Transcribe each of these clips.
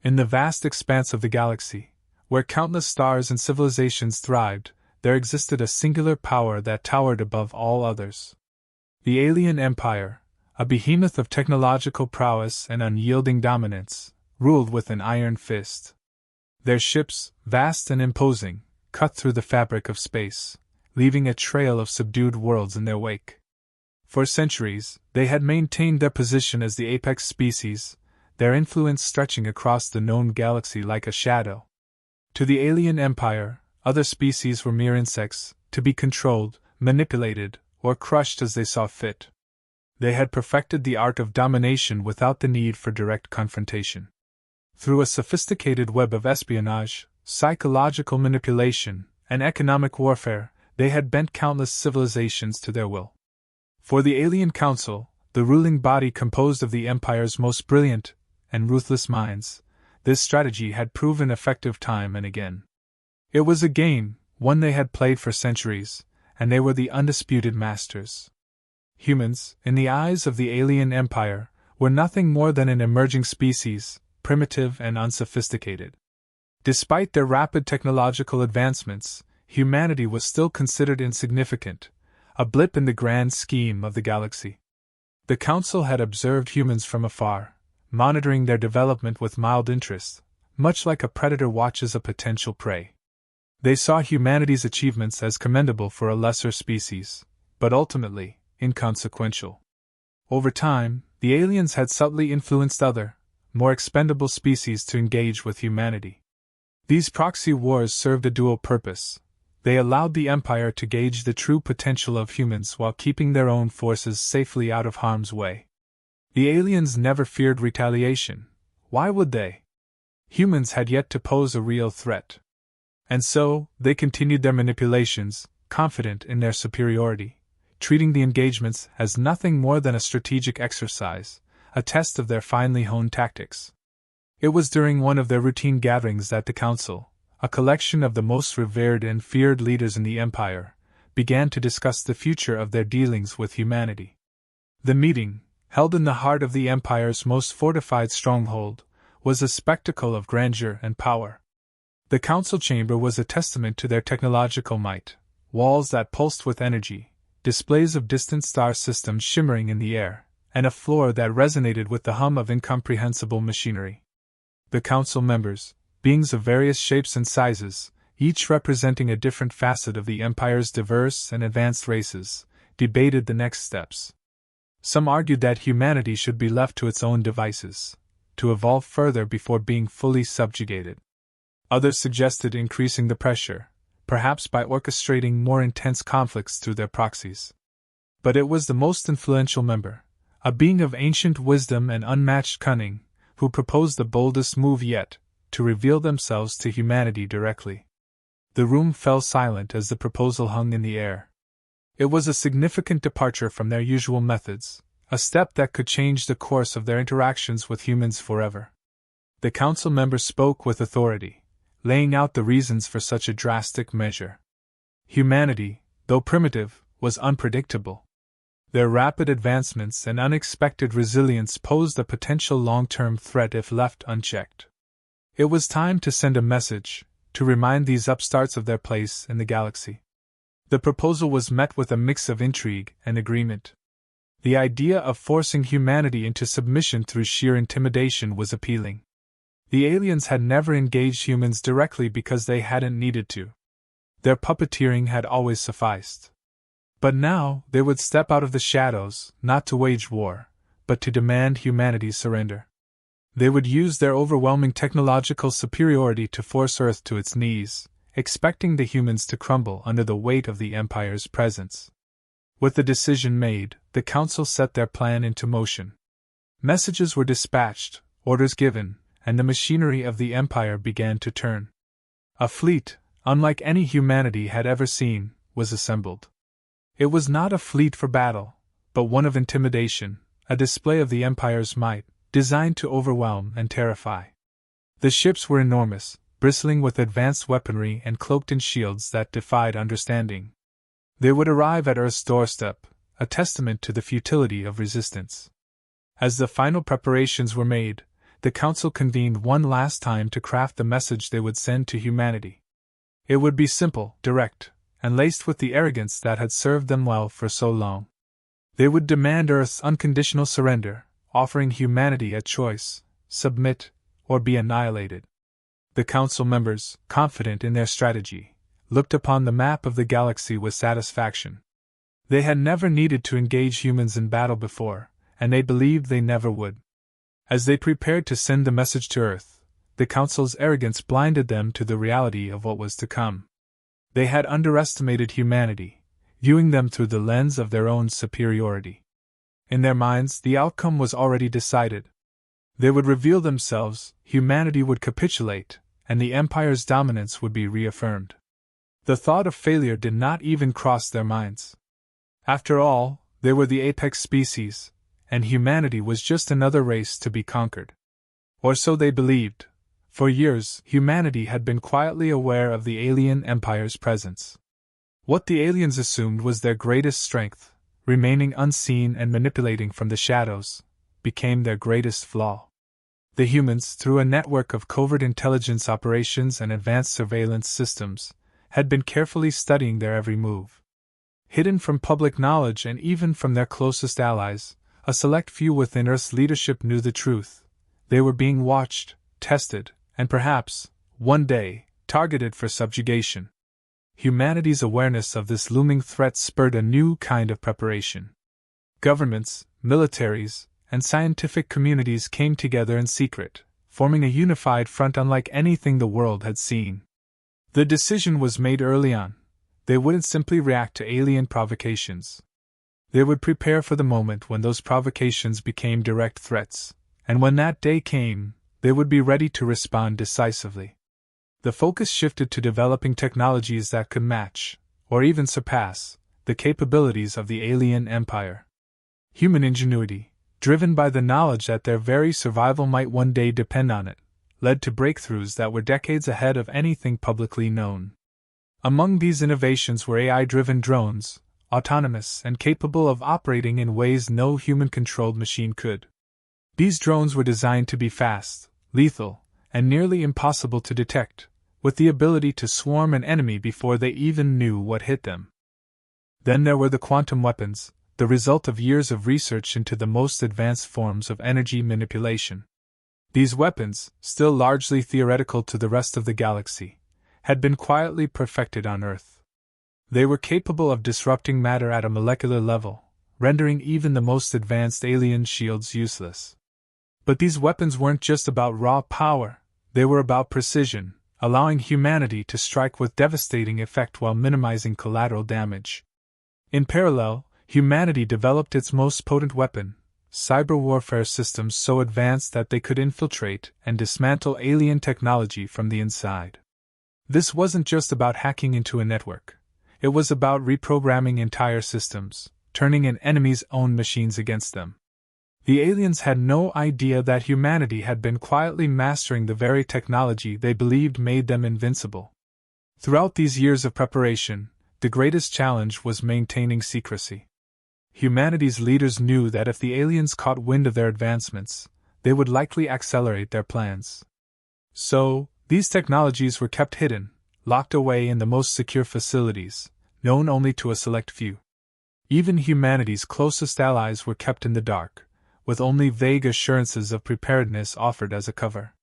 In the vast expanse of the galaxy, where countless stars and civilizations thrived, there existed a singular power that towered above all others. The Alien Empire, a behemoth of technological prowess and unyielding dominance, ruled with an iron fist. Their ships, vast and imposing, cut through the fabric of space, leaving a trail of subdued worlds in their wake. For centuries, they had maintained their position as the apex species, their influence stretching across the known galaxy like a shadow. To the Alien Empire, other species were mere insects, to be controlled, manipulated, or crushed as they saw fit. They had perfected the art of domination without the need for direct confrontation. Through a sophisticated web of espionage, psychological manipulation, and economic warfare, they had bent countless civilizations to their will. For the Alien Council, the ruling body composed of the Empire's most brilliant and ruthless minds, this strategy had proven effective time and again. It was a game, one they had played for centuries, and they were the undisputed masters. Humans, in the eyes of the Alien Empire, were nothing more than an emerging species, primitive and unsophisticated. Despite their rapid technological advancements, humanity was still considered insignificant, a blip in the grand scheme of the galaxy. The Council had observed humans from afar, monitoring their development with mild interest, much like a predator watches a potential prey. They saw humanity's achievements as commendable for a lesser species, but ultimately, inconsequential. Over time, the aliens had subtly influenced other, more expendable species to engage with humanity. These proxy wars served a dual purpose. They allowed the Empire to gauge the true potential of humans while keeping their own forces safely out of harm's way. The aliens never feared retaliation. Why would they? Humans had yet to pose a real threat. And so, they continued their manipulations, confident in their superiority, treating the engagements as nothing more than a strategic exercise, a test of their finely honed tactics. It was during one of their routine gatherings that the Council, a collection of the most revered and feared leaders in the Empire, began to discuss the future of their dealings with humanity. The meeting, held in the heart of the Empire's most fortified stronghold, was a spectacle of grandeur and power. The council chamber was a testament to their technological might, walls that pulsed with energy, displays of distant star systems shimmering in the air, and a floor that resonated with the hum of incomprehensible machinery. The council members, beings of various shapes and sizes, each representing a different facet of the Empire's diverse and advanced races, debated the next steps. Some argued that humanity should be left to its own devices, to evolve further before being fully subjugated. Others suggested increasing the pressure, perhaps by orchestrating more intense conflicts through their proxies. But it was the most influential member, a being of ancient wisdom and unmatched cunning, who proposed the boldest move yet, to reveal themselves to humanity directly. The room fell silent as the proposal hung in the air. It was a significant departure from their usual methods, a step that could change the course of their interactions with humans forever. The council members spoke with authority, laying out the reasons for such a drastic measure. Humanity, though primitive, was unpredictable. Their rapid advancements and unexpected resilience posed a potential long-term threat if left unchecked. It was time to send a message, to remind these upstarts of their place in the galaxy. The proposal was met with a mix of intrigue and agreement. The idea of forcing humanity into submission through sheer intimidation was appealing. The aliens had never engaged humans directly because they hadn't needed to. Their puppeteering had always sufficed. But now, they would step out of the shadows, not to wage war, but to demand humanity's surrender. They would use their overwhelming technological superiority to force Earth to its knees, expecting the humans to crumble under the weight of the Empire's presence. With the decision made, the Council set their plan into motion. Messages were dispatched, orders given, and the machinery of the Empire began to turn. A fleet, unlike any humanity had ever seen, was assembled. It was not a fleet for battle, but one of intimidation, a display of the Empire's might, designed to overwhelm and terrify. The ships were enormous, bristling with advanced weaponry and cloaked in shields that defied understanding. They would arrive at Earth's doorstep, a testament to the futility of resistance. As the final preparations were made, the Council convened one last time to craft the message they would send to humanity. It would be simple, direct, and laced with the arrogance that had served them well for so long. They would demand Earth's unconditional surrender, offering humanity a choice: submit or be annihilated. The Council members, confident in their strategy, looked upon the map of the galaxy with satisfaction. They had never needed to engage humans in battle before, and they believed they never would. As they prepared to send the message to Earth, the Council's arrogance blinded them to the reality of what was to come. They had underestimated humanity, viewing them through the lens of their own superiority. In their minds, the outcome was already decided. They would reveal themselves, humanity would capitulate, and the Empire's dominance would be reaffirmed. The thought of failure did not even cross their minds. After all, they were the apex species, and humanity was just another race to be conquered. Or so they believed. For years, humanity had been quietly aware of the alien empire's presence. What the aliens assumed was their greatest strength, remaining unseen and manipulating from the shadows, became their greatest flaw. The humans, through a network of covert intelligence operations and advanced surveillance systems, had been carefully studying their every move. Hidden from public knowledge and even from their closest allies, a select few within Earth's leadership knew the truth. They were being watched, tested, and perhaps, one day, targeted for subjugation. Humanity's awareness of this looming threat spurred a new kind of preparation. Governments, militaries, and scientific communities came together in secret, forming a unified front unlike anything the world had seen. The decision was made early on. They wouldn't simply react to alien provocations. They would prepare for the moment when those provocations became direct threats, and when that day came, they would be ready to respond decisively. The focus shifted to developing technologies that could match, or even surpass, the capabilities of the alien empire. Human ingenuity, driven by the knowledge that their very survival might one day depend on it, led to breakthroughs that were decades ahead of anything publicly known. Among these innovations were AI-driven drones, autonomous and capable of operating in ways no human-controlled machine could. These drones were designed to be fast, lethal, and nearly impossible to detect, with the ability to swarm an enemy before they even knew what hit them. Then there were the quantum weapons, the result of years of research into the most advanced forms of energy manipulation. These weapons, still largely theoretical to the rest of the galaxy, had been quietly perfected on Earth. They were capable of disrupting matter at a molecular level, rendering even the most advanced alien shields useless. But these weapons weren't just about raw power, they were about precision, allowing humanity to strike with devastating effect while minimizing collateral damage. In parallel, humanity developed its most potent weapon, cyber warfare systems so advanced that they could infiltrate and dismantle alien technology from the inside. This wasn't just about hacking into a network. It was about reprogramming entire systems, turning an enemy's own machines against them. The aliens had no idea that humanity had been quietly mastering the very technology they believed made them invincible. Throughout these years of preparation, the greatest challenge was maintaining secrecy. Humanity's leaders knew that if the aliens caught wind of their advancements, they would likely accelerate their plans. So, these technologies were kept hidden, locked away in the most secure facilities, known only to a select few. Even humanity's closest allies were kept in the dark, with only vague assurances of preparedness offered as a cover.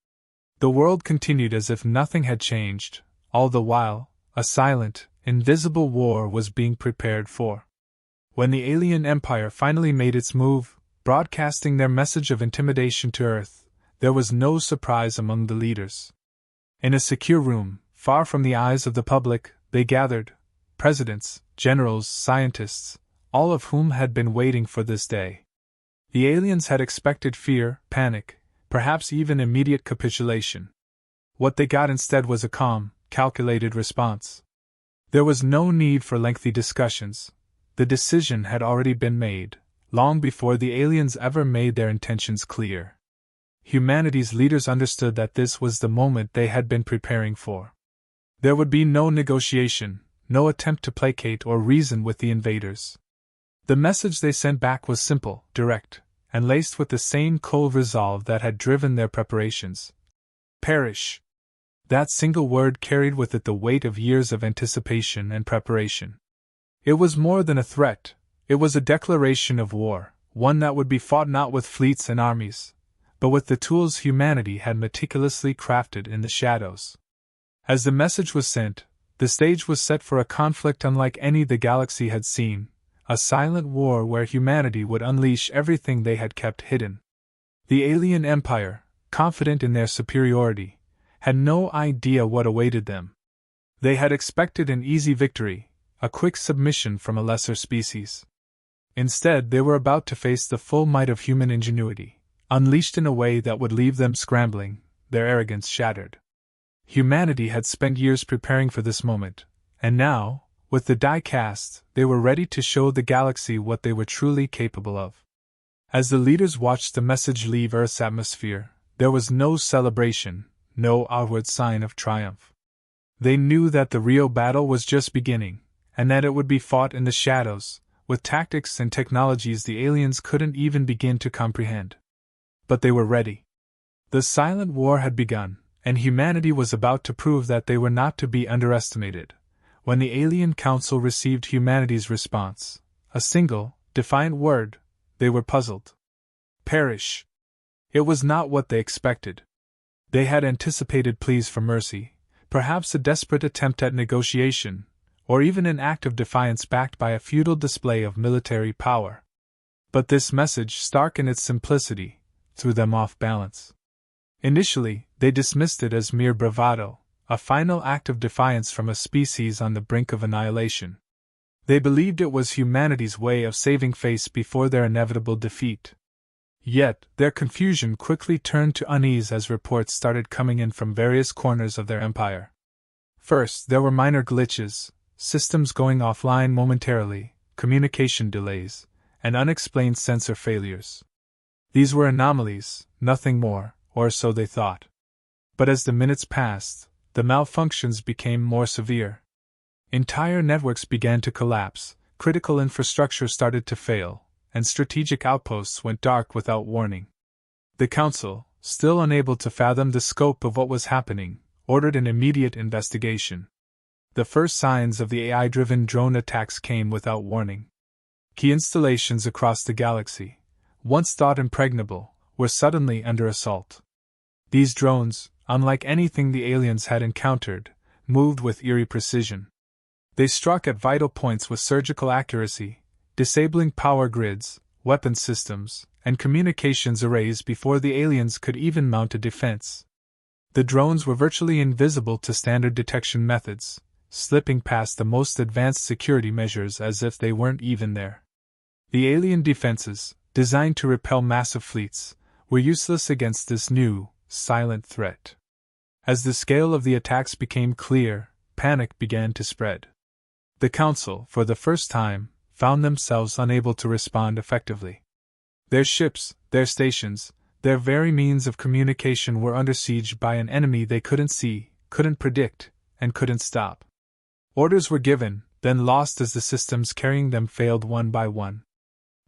The world continued as if nothing had changed, all the while, a silent, invisible war was being prepared for. When the alien empire finally made its move, broadcasting their message of intimidation to Earth, there was no surprise among the leaders. In a secure room, far from the eyes of the public, they gathered, presidents, generals, scientists, all of whom had been waiting for this day. The aliens had expected fear, panic, perhaps even immediate capitulation. What they got instead was a calm, calculated response. There was no need for lengthy discussions. The decision had already been made, long before the aliens ever made their intentions clear. Humanity's leaders understood that this was the moment they had been preparing for. There would be no negotiation, no attempt to placate or reason with the invaders. The message they sent back was simple, direct, and laced with the same cold resolve that had driven their preparations. Perish! That single word carried with it the weight of years of anticipation and preparation. It was more than a threat, it was a declaration of war, one that would be fought not with fleets and armies, but with the tools humanity had meticulously crafted in the shadows. As the message was sent, the stage was set for a conflict unlike any the galaxy had seen, a silent war where humanity would unleash everything they had kept hidden. The alien empire, confident in their superiority, had no idea what awaited them. They had expected an easy victory, a quick submission from a lesser species. Instead, they were about to face the full might of human ingenuity, unleashed in a way that would leave them scrambling, their arrogance shattered. Humanity had spent years preparing for this moment, and now, with the die cast, they were ready to show the galaxy what they were truly capable of. As the leaders watched the message leave Earth's atmosphere, there was no celebration, no outward sign of triumph. They knew that the real battle was just beginning, and that it would be fought in the shadows, with tactics and technologies the aliens couldn't even begin to comprehend. But they were ready. The silent war had begun, and humanity was about to prove that they were not to be underestimated. When the Alien Council received humanity's response, a single, defiant word, they were puzzled. Perish! It was not what they expected. They had anticipated pleas for mercy, perhaps a desperate attempt at negotiation, or even an act of defiance backed by a futile display of military power. But this message, stark in its simplicity, threw them off balance. Initially, they dismissed it as mere bravado, a final act of defiance from a species on the brink of annihilation. They believed it was humanity's way of saving face before their inevitable defeat. Yet, their confusion quickly turned to unease as reports started coming in from various corners of their empire. First, there were minor glitches, systems going offline momentarily, communication delays, and unexplained sensor failures. These were anomalies, nothing more, or so they thought. But as the minutes passed, the malfunctions became more severe. Entire networks began to collapse, critical infrastructure started to fail, and strategic outposts went dark without warning. The Council, still unable to fathom the scope of what was happening, ordered an immediate investigation. The first signs of the AI-driven drone attacks came without warning. Key installations across the galaxy, once thought impregnable, were suddenly under assault. These drones, unlike anything the aliens had encountered, moved with eerie precision. They struck at vital points with surgical accuracy, disabling power grids, weapon systems, and communications arrays before the aliens could even mount a defense. The drones were virtually invisible to standard detection methods, slipping past the most advanced security measures as if they weren't even there. The alien defenses, designed to repel massive fleets, were useless against this new, silent threat. As the scale of the attacks became clear, panic began to spread. The Council, for the first time, found themselves unable to respond effectively. Their ships, their stations, their very means of communication were under siege by an enemy they couldn't see, couldn't predict, and couldn't stop. Orders were given, then lost as the systems carrying them failed one by one.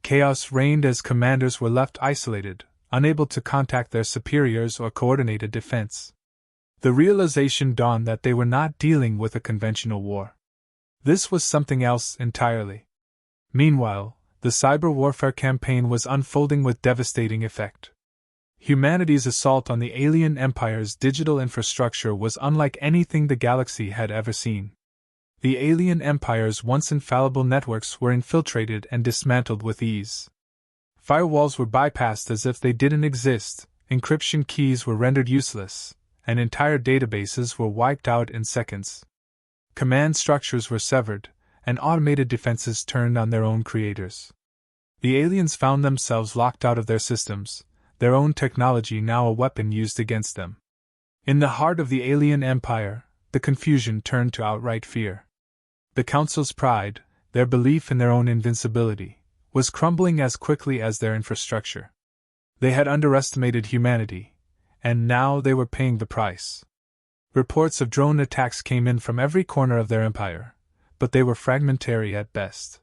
Chaos reigned as commanders were left isolated, unable to contact their superiors or coordinate a defense. The realization dawned that they were not dealing with a conventional war. This was something else entirely. Meanwhile, the cyber warfare campaign was unfolding with devastating effect. Humanity's assault on the alien empire's digital infrastructure was unlike anything the galaxy had ever seen. The alien empire's once infallible networks were infiltrated and dismantled with ease. Firewalls were bypassed as if they didn't exist, encryption keys were rendered useless, and entire databases were wiped out in seconds. Command structures were severed, and automated defenses turned on their own creators. The aliens found themselves locked out of their systems, their own technology now a weapon used against them. In the heart of the alien empire, the confusion turned to outright fear. The Council's pride, their belief in their own invincibility, was crumbling as quickly as their infrastructure. They had underestimated humanity, and now they were paying the price. Reports of drone attacks came in from every corner of their empire, but they were fragmentary at best.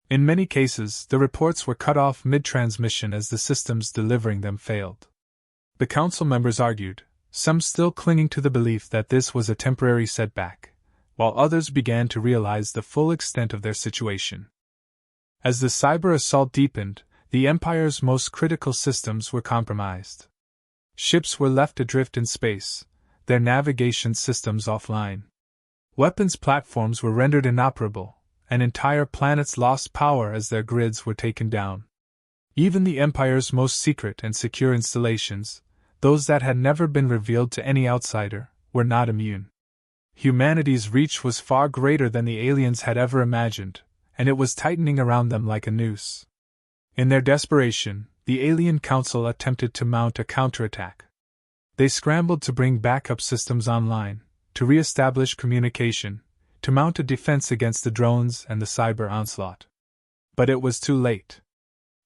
In many cases, the reports were cut off mid-transmission as the systems delivering them failed. The council members argued, some still clinging to the belief that this was a temporary setback, while others began to realize the full extent of their situation. As the cyber assault deepened, the Empire's most critical systems were compromised. Ships were left adrift in space, their navigation systems offline. Weapons platforms were rendered inoperable, and entire planets lost power as their grids were taken down. Even the Empire's most secret and secure installations, those that had never been revealed to any outsider, were not immune. Humanity's reach was far greater than the aliens had ever imagined, and it was tightening around them like a noose. In their desperation, the Alien Council attempted to mount a counterattack. They scrambled to bring backup systems online, to re-establish communication, to mount a defense against the drones and the cyber onslaught. But it was too late.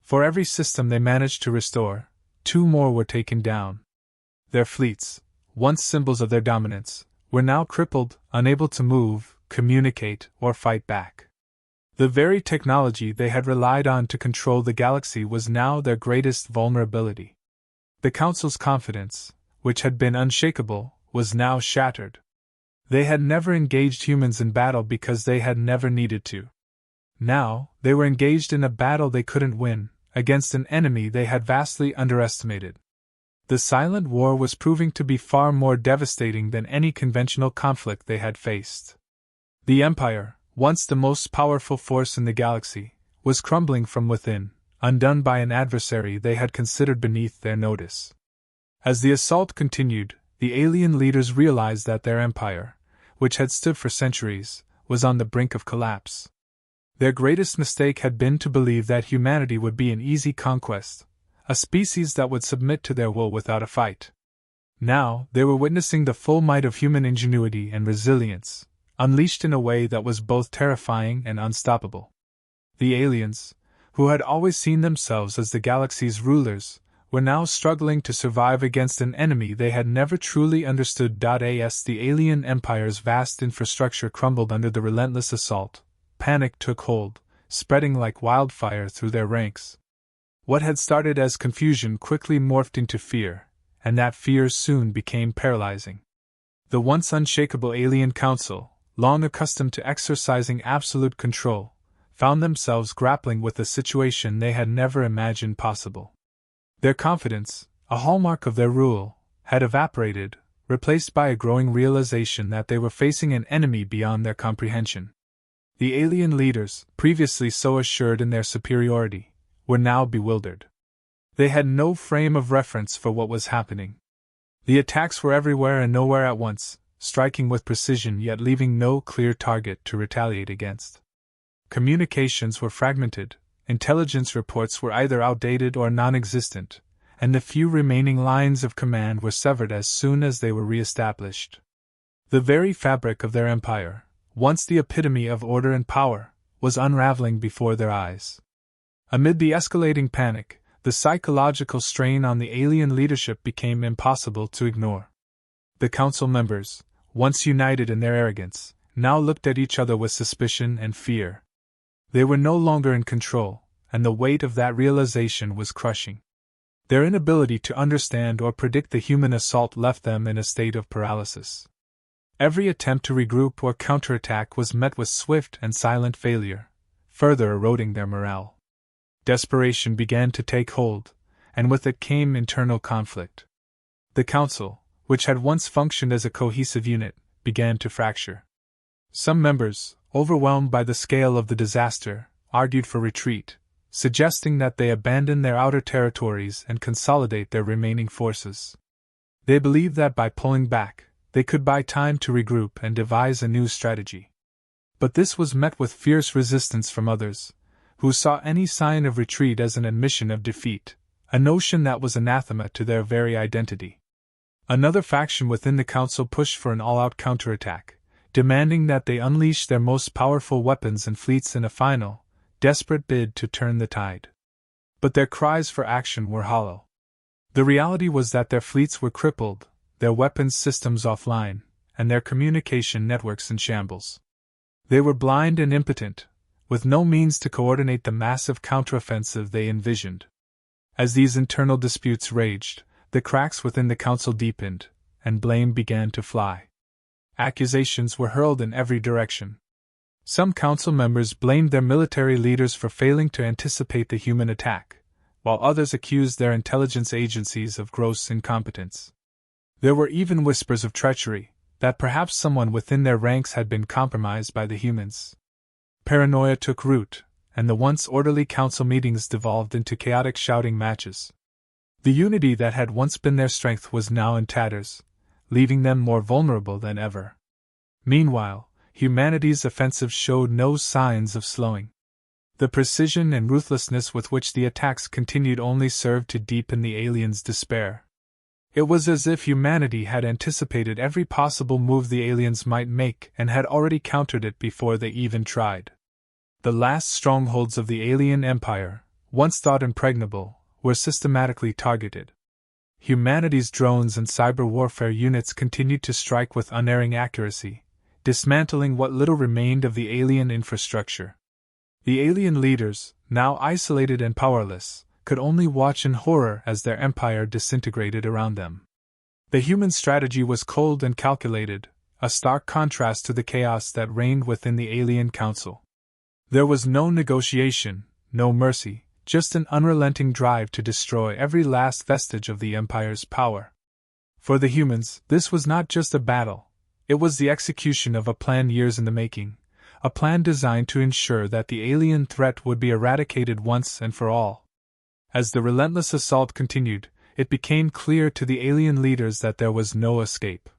For every system they managed to restore, 2 more were taken down. Their fleets, once symbols of their dominance, were now crippled, unable to move, communicate, or fight back. The very technology they had relied on to control the galaxy was now their greatest vulnerability. The Council's confidence, which had been unshakable, was now shattered. They had never engaged humans in battle because they had never needed to. Now, they were engaged in a battle they couldn't win, against an enemy they had vastly underestimated. The silent war was proving to be far more devastating than any conventional conflict they had faced. The Empire, once the most powerful force in the galaxy, was crumbling from within, undone by an adversary they had considered beneath their notice. As the assault continued, the alien leaders realized that their empire, which had stood for centuries, was on the brink of collapse. Their greatest mistake had been to believe that humanity would be an easy conquest, a species that would submit to their will without a fight. Now, they were witnessing the full might of human ingenuity and resilience, unleashed in a way that was both terrifying and unstoppable. The aliens, who had always seen themselves as the galaxy's rulers, were now struggling to survive against an enemy they had never truly understood. As the alien empire's vast infrastructure crumbled under the relentless assault, panic took hold, spreading like wildfire through their ranks. What had started as confusion quickly morphed into fear, and that fear soon became paralyzing. The once unshakable Alien Council, long accustomed to exercising absolute control, found themselves grappling with a situation they had never imagined possible. Their confidence, a hallmark of their rule, had evaporated, replaced by a growing realization that they were facing an enemy beyond their comprehension. The alien leaders, previously so assured in their superiority, were now bewildered. They had no frame of reference for what was happening. The attacks were everywhere and nowhere at once, striking with precision yet leaving no clear target to retaliate against. Communications were fragmented, intelligence reports were either outdated or non-existent, and the few remaining lines of command were severed as soon as they were re-established. The very fabric of their empire, once the epitome of order and power, was unraveling before their eyes. Amid the escalating panic, the psychological strain on the alien leadership became impossible to ignore. The council members, once united in their arrogance, now looked at each other with suspicion and fear. They were no longer in control, and the weight of that realization was crushing. Their inability to understand or predict the human assault left them in a state of paralysis. Every attempt to regroup or counterattack was met with swift and silent failure, further eroding their morale. Desperation began to take hold, and with it came internal conflict. The council, which had once functioned as a cohesive unit, began to fracture. Some members, overwhelmed by the scale of the disaster, argued for retreat, suggesting that they abandon their outer territories and consolidate their remaining forces. They believed that by pulling back, they could buy time to regroup and devise a new strategy. But this was met with fierce resistance from others, who saw any sign of retreat as an admission of defeat, a notion that was anathema to their very identity. Another faction within the council pushed for an all-out counterattack, demanding that they unleash their most powerful weapons and fleets in a final, desperate bid to turn the tide. But their cries for action were hollow. The reality was that their fleets were crippled, their weapons systems offline, and their communication networks in shambles. They were blind and impotent, with no means to coordinate the massive counteroffensive they envisioned. As these internal disputes raged, the cracks within the council deepened, and blame began to fly. Accusations were hurled in every direction. Some council members blamed their military leaders for failing to anticipate the human attack, while others accused their intelligence agencies of gross incompetence. There were even whispers of treachery, that perhaps someone within their ranks had been compromised by the humans. Paranoia took root, and the once orderly council meetings devolved into chaotic shouting matches. The unity that had once been their strength was now in tatters, leaving them more vulnerable than ever. Meanwhile, humanity's offensive showed no signs of slowing. The precision and ruthlessness with which the attacks continued only served to deepen the aliens' despair. It was as if humanity had anticipated every possible move the aliens might make and had already countered it before they even tried. The last strongholds of the alien empire, once thought impregnable, were systematically targeted. Humanity's drones and cyber warfare units continued to strike with unerring accuracy, dismantling what little remained of the alien infrastructure. The alien leaders, now isolated and powerless, could only watch in horror as their empire disintegrated around them. The human strategy was cold and calculated, a stark contrast to the chaos that reigned within the alien council. There was no negotiation, no mercy, just an unrelenting drive to destroy every last vestige of the Empire's power. For the humans, this was not just a battle, it was the execution of a plan years in the making, a plan designed to ensure that the alien threat would be eradicated once and for all. As the relentless assault continued, it became clear to the alien leaders that there was no escape.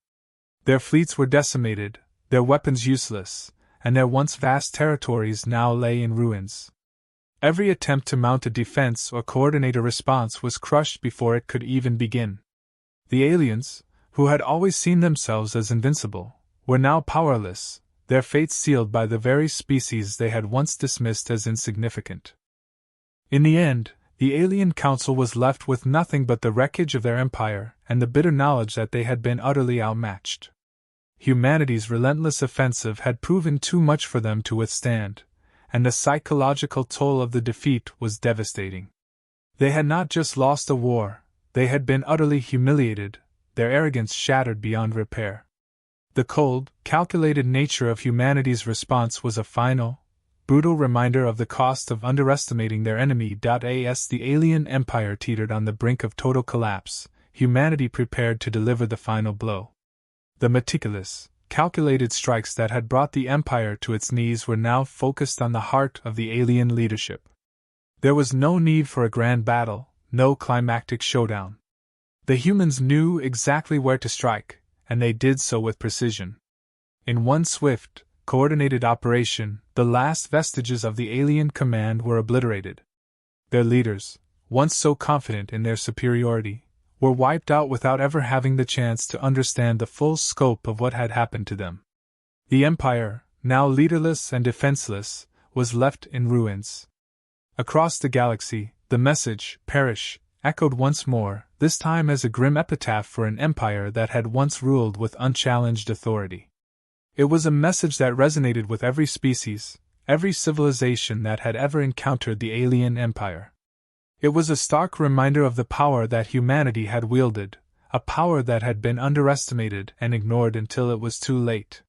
Their fleets were decimated, their weapons useless, and their once vast territories now lay in ruins. Every attempt to mount a defense or coordinate a response was crushed before it could even begin. The aliens, who had always seen themselves as invincible, were now powerless, their fates sealed by the very species they had once dismissed as insignificant. In the end, the alien council was left with nothing but the wreckage of their empire and the bitter knowledge that they had been utterly outmatched. Humanity's relentless offensive had proven too much for them to withstand, and the psychological toll of the defeat was devastating. They had not just lost a war, they had been utterly humiliated, their arrogance shattered beyond repair. The cold, calculated nature of humanity's response was a final, brutal reminder of the cost of underestimating their enemy. As the alien empire teetered on the brink of total collapse, humanity prepared to deliver the final blow. The meticulous, calculated strikes that had brought the empire to its knees were now focused on the heart of the alien leadership. There was no need for a grand battle, no climactic showdown. The humans knew exactly where to strike, and they did so with precision. In one swift, coordinated operation, the last vestiges of the alien command were obliterated. Their leaders, once so confident in their superiority, were wiped out without ever having the chance to understand the full scope of what had happened to them. The empire, now leaderless and defenseless, was left in ruins. Across the galaxy, the message, "Perish," echoed once more, this time as a grim epitaph for an empire that had once ruled with unchallenged authority. It was a message that resonated with every species, every civilization that had ever encountered the alien empire. It was a stark reminder of the power that humanity had wielded, a power that had been underestimated and ignored until it was too late.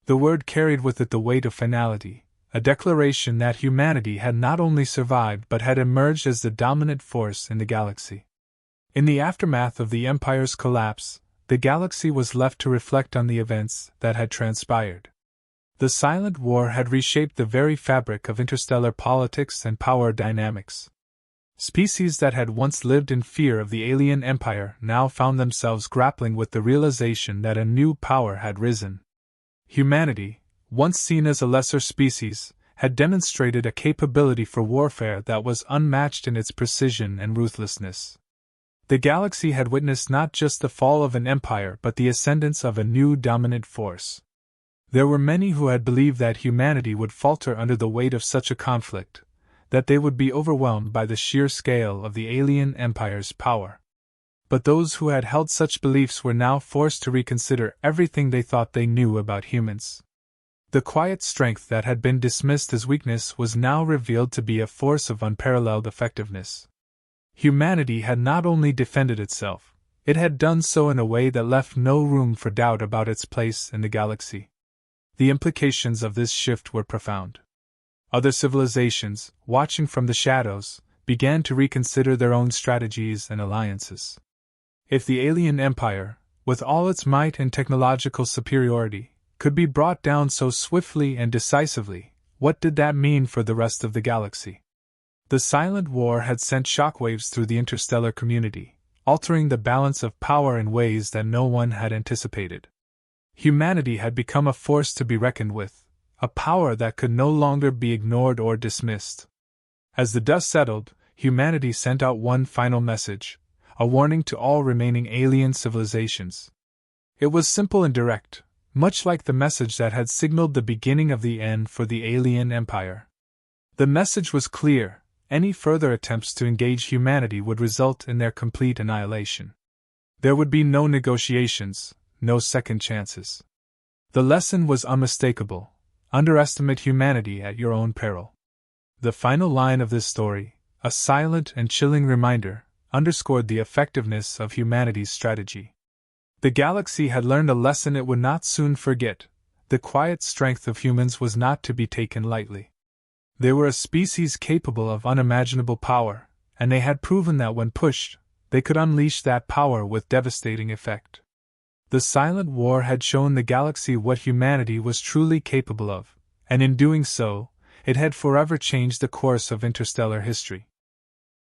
The word carried with it the weight of finality, a declaration that humanity had not only survived but had emerged as the dominant force in the galaxy. In the aftermath of the Empire's collapse, the galaxy was left to reflect on the events that had transpired. The silent war had reshaped the very fabric of interstellar politics and power dynamics. Species that had once lived in fear of the alien empire now found themselves grappling with the realization that a new power had risen. Humanity, once seen as a lesser species, had demonstrated a capability for warfare that was unmatched in its precision and ruthlessness. The galaxy had witnessed not just the fall of an empire but the ascendance of a new dominant force. There were many who had believed that humanity would falter under the weight of such a conflict, that they would be overwhelmed by the sheer scale of the alien empire's power. But those who had held such beliefs were now forced to reconsider everything they thought they knew about humans. The quiet strength that had been dismissed as weakness was now revealed to be a force of unparalleled effectiveness. Humanity had not only defended itself, it had done so in a way that left no room for doubt about its place in the galaxy. The implications of this shift were profound. Other civilizations, watching from the shadows, began to reconsider their own strategies and alliances. If the alien empire, with all its might and technological superiority, could be brought down so swiftly and decisively, what did that mean for the rest of the galaxy? The silent war had sent shockwaves through the interstellar community, altering the balance of power in ways that no one had anticipated. Humanity had become a force to be reckoned with, a power that could no longer be ignored or dismissed. As the dust settled, humanity sent out one final message, a warning to all remaining alien civilizations. It was simple and direct, much like the message that had signaled the beginning of the end for the alien empire. The message was clear: any further attempts to engage humanity would result in their complete annihilation. There would be no negotiations, no second chances. The lesson was unmistakable: underestimate humanity at your own peril. The final line of this story, a silent and chilling reminder, underscored the effectiveness of humanity's strategy. The galaxy had learned a lesson it would not soon forget: the quiet strength of humans was not to be taken lightly. They were a species capable of unimaginable power, and they had proven that when pushed, they could unleash that power with devastating effect. The silent war had shown the galaxy what humanity was truly capable of, and in doing so, it had forever changed the course of interstellar history.